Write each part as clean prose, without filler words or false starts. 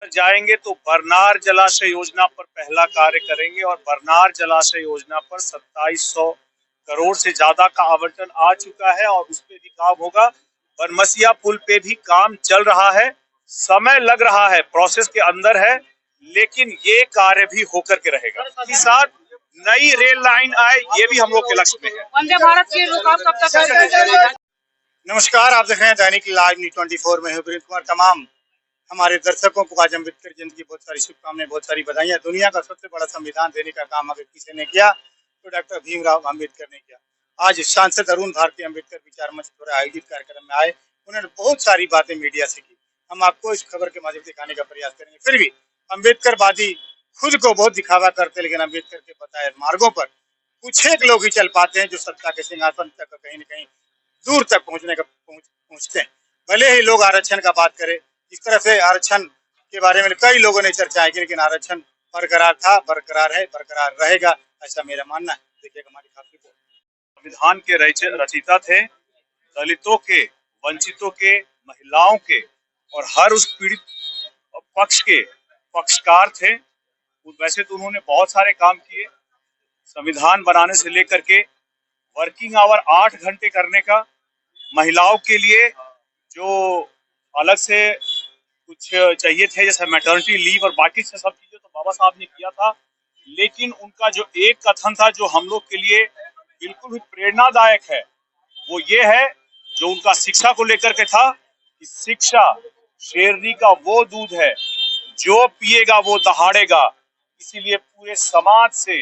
जाएंगे तो बरनार जलाशय योजना पर पहला कार्य करेंगे और बरनार जलाशय योजना पर 2700 करोड़ से ज्यादा का आवंटन आ चुका है और उस पे भी काम होगा। बरमसिया पुल पे भी काम चल रहा है, समय लग रहा है, प्रोसेस के अंदर है, लेकिन ये कार्य भी होकर के रहेगा। इसके साथ नई रेल लाइन आए, ये भी हम लोग के लक्ष्य में है। वंदे भारत की रुकाव कब तक? नमस्कार, आप देख रहे हैं दैनिक लाइव न्यूज़ 24 में हूं वीरेंद्र कुमार। तमाम हमारे दर्शकों को आज अम्बेडकर जयंती की बहुत सारी शुभकामनाएं, बहुत सारी बधाइयां। दुनिया का सबसे बड़ा संविधान देने का काम अगर किसी ने किया तो डॉक्टर भीमराव अम्बेडकर ने किया। आज सांसद अरुण भारती अम्बेडकर विचार मंच द्वारा आयोजित कार्यक्रम में आए, उन्होंने बहुत सारी बातें मीडिया से की। हम आपको इस खबर के माध्यम से दिखाने का प्रयास करेंगे। फिर भी अम्बेडकरवादी खुद को बहुत दिखावा करते, लेकिन अम्बेडकर के बताए मार्गों पर कुछ एक लोग ही चल पाते हैं जो सत्ता के सिंहासन तक कहीं न कहीं दूर तक पहुंचते हैं। भले ही लोग आरक्षण का बात करें, इस तरह से आरक्षण के बारे में कई लोगों ने चर्चाएं की, लेकिन आरक्षण बरकरार था, बरकरार है, बरकरार रहेगा, ऐसा मेरा मानना है। देखिए हमारी खास रिपोर्ट। संविधान के रचयिता थे, दलितों के, वंचितों के, महिलाओं के और हर उस पीड़ित पक्ष के पक्षकार थे। वैसे तो उन्होंने बहुत सारे काम किए, संविधान बनाने से लेकर के वर्किंग आवर 8 घंटे करने का, महिलाओं के लिए जो अलग से कुछ चाहिए थे जैसे मैटरनिटी लीव और बाकी से सब चीजें तो बाबा साहब ने किया था। लेकिन उनका जो एक कथन था जो हम लोग के लिए बिल्कुल भी प्रेरणादायक है, वो ये है जो उनका शिक्षा को लेकर के था कि शिक्षा शेरनी का वो दूध है जो पिएगा वो दहाड़ेगा। इसीलिए पूरे समाज से,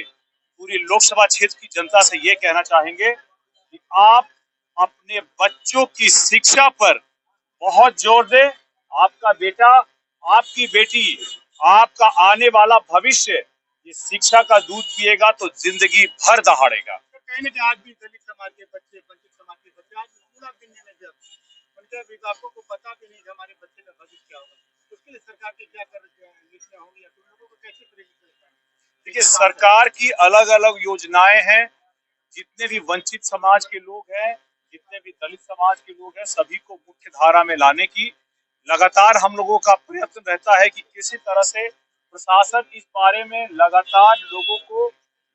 पूरी लोकसभा क्षेत्र की जनता से ये कहना चाहेंगे कि आप अपने बच्चों की शिक्षा पर बहुत जोर दें। आपका बेटा, आपकी बेटी, आपका आने वाला भविष्य ये शिक्षा का दूध पिएगा तो जिंदगी भर दहाड़ेगा। कहीं न कहीं आज भी दलित समाज के बच्चे, वंचित समाज के बच्चे आज स्कूल गिनने में जब उनके अभिभावकों को पता भी नहीं कि हमारे बच्चे का भविष्य क्या होगा, उसके लिए सरकार की क्या नीतियां होंगी या लोगों को कैसे प्रेरित करें? देखिए, सरकार की अलग अलग योजनाएं हैं। जितने भी वंचित समाज के लोग हैं, जितने भी दलित समाज के लोग हैं, सभी को मुख्य धारा में लाने की लगातार हम लोगों का प्रयत्न रहता है कि किसी तरह से प्रशासन इस बारे में लगातार लोगों को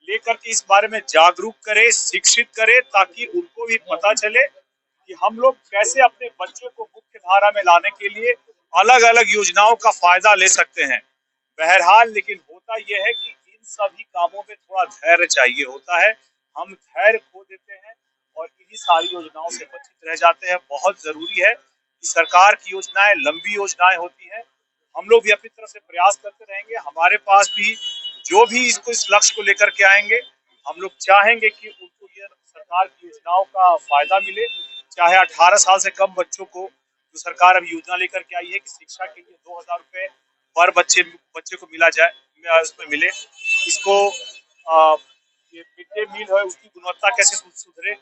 लेकर के इस बारे में जागरूक करे, शिक्षित करे, ताकि उनको भी पता चले कि हम लोग कैसे अपने बच्चों को मुख्य धारा में लाने के लिए अलग अलग योजनाओं का फायदा ले सकते हैं। बहरहाल लेकिन होता यह है कि इन सभी कामों में थोड़ा धैर्य चाहिए होता है। हम धैर्य खो देते हैं और इन्हीं सारी योजनाओं से वंचित रह जाते हैं। बहुत जरूरी है कि सरकार की योजनाएं लंबी योजनाएं होती हैं। हम लोग भी अपनी तरफ से प्रयास करते रहेंगे। हमारे पास भी जो भी इस लक्ष्य को लेकर के आएंगे, हम लोग चाहेंगे कि उनको ये सरकार की योजनाओं का फायदा मिले। चाहे 18 साल से कम बच्चों को जो सरकार अभी योजना लेकर के आई है कि शिक्षा के लिए 2000 रुपए पर बच्चे को मिला जाए, उसमें मिले। इसको ये मिड डे मील है उसकी गुणवत्ता कैसे सुधरे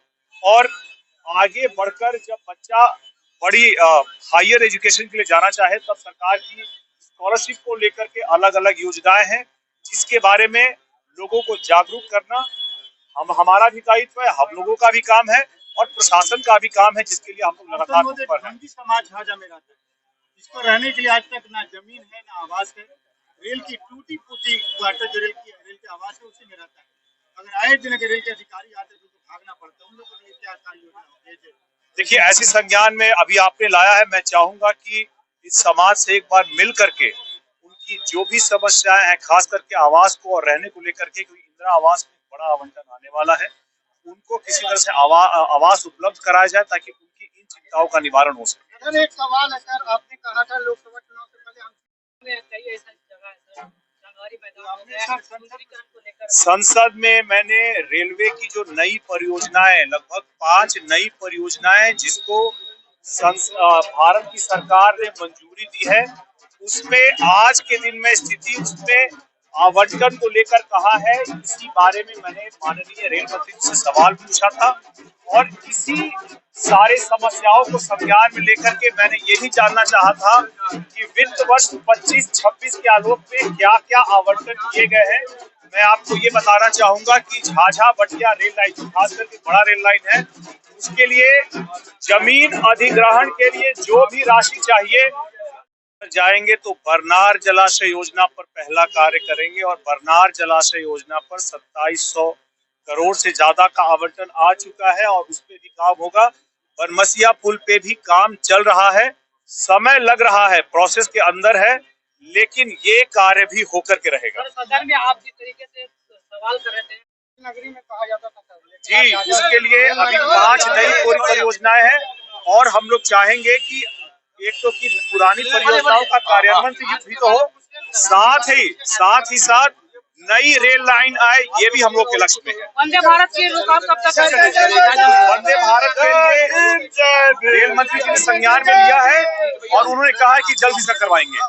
और आगे बढ़कर जब बच्चा बड़ी हायर एजुकेशन के लिए जाना चाहे तब सरकार की स्कॉलरशिप को लेकर के अलग अलग योजनाएं हैं, जिसके बारे में लोगों को जागरूक करना हमारा भी दायित्व है, हम लोगों का भी काम है और प्रशासन का भी काम है, जिसके लिए हम लोग लगातार तत्पर हैं। समाज हाजा में रहता है, इसको रहने के लिए आज तक ना जमीन है ना आवास है। रेल की टूटी फूटी क्वार्टर जो रेल के आवास है उसी में रहता है। अगर आए दिन रेल के अधिकारी आते तो भागना पड़ता है, उन लोगों के लिए क्या कार्य योजना? देखिए, ऐसी संज्ञान में अभी आपने लाया है, मैं चाहूंगा कि इस समाज से एक बार मिल करके उनकी जो भी समस्याएं हैं, खास करके आवास को और रहने को लेकर के, क्योंकि इंदिरा आवास में बड़ा आवंटन आने वाला है, उनको किसी तरह से आवास उपलब्ध कराया जाए ताकि उनकी इन चिंताओं का निवारण हो सके। एक सवाल है सर, आपने कहा था लोकसभा चुनाव से पहले संसद में मैंने रेलवे की जो नई परियोजनाएं, लगभग 5 नई परियोजनाएं जिसको भारत की सरकार ने मंजूरी दी है, उसमें आज के दिन में स्थिति, उसमें आवंटन को लेकर कहा है। इसी बारे में मैंने माननीय रेल मंत्री से सवाल पूछा था और इसी सारे समस्याओं को संज्ञान में लेकर के मैंने ये भी जानना चाहा था कि वित्त वर्ष 25-26 के आलोक में क्या क्या आवंटन किए गए हैं। मैं आपको ये बताना चाहूंगा कि झाझा बटिया रेल लाइन, खास करके बड़ा रेल लाइन है, उसके लिए जमीन अधिग्रहण के लिए जो भी राशि चाहिए जाएंगे तो बरनार जलाशय योजना पर पहला कार्य करेंगे और बरनार जलाशय योजना पर 2700 करोड़ से ज्यादा का आवंटन आ चुका है और उस पे भी काम होगा। बनमसिया पुल पे भी काम चल रहा है, समय लग रहा है, प्रोसेस के अंदर है, लेकिन ये कार्य भी होकर के रहेगा। सदन में आप जिस तरीके से सवाल कर रहे थे, नगरी में कहा जाता था जी, उसके लिए अभी 5 नई परियोजनाएं हैं और हम लोग चाहेंगे कि एक तो की पुरानी परियोजनाओं का कार्यान्वयन भी तो हो, साथ ही नई रेल लाइन आए, ये भी हम लोग के लक्ष्य में है। वंदे भारत के रुख आप कब तक वंदे भारत के लिए रेल मंत्री जी ने संज्ञान में लिया है और उन्होंने कहा है कि जल्द ही करवाएंगे।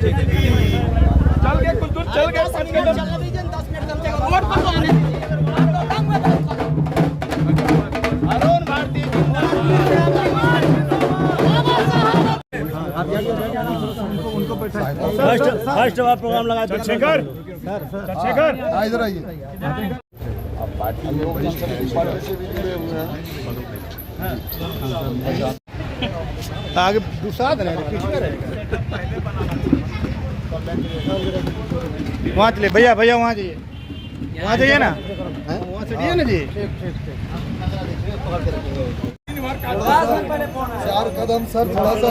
चल गए कुछ दूर, चल गए 5 कदम। अरुण भारती फर्स्ट प्रोग्राम लगा। चंद्रशेखर इधर आइए। आगे दूसरा वहाँ चले भैया वहाँ जाइए ना, वहाँ चलिए ना जी। 4 कदम सर, थोड़ा सा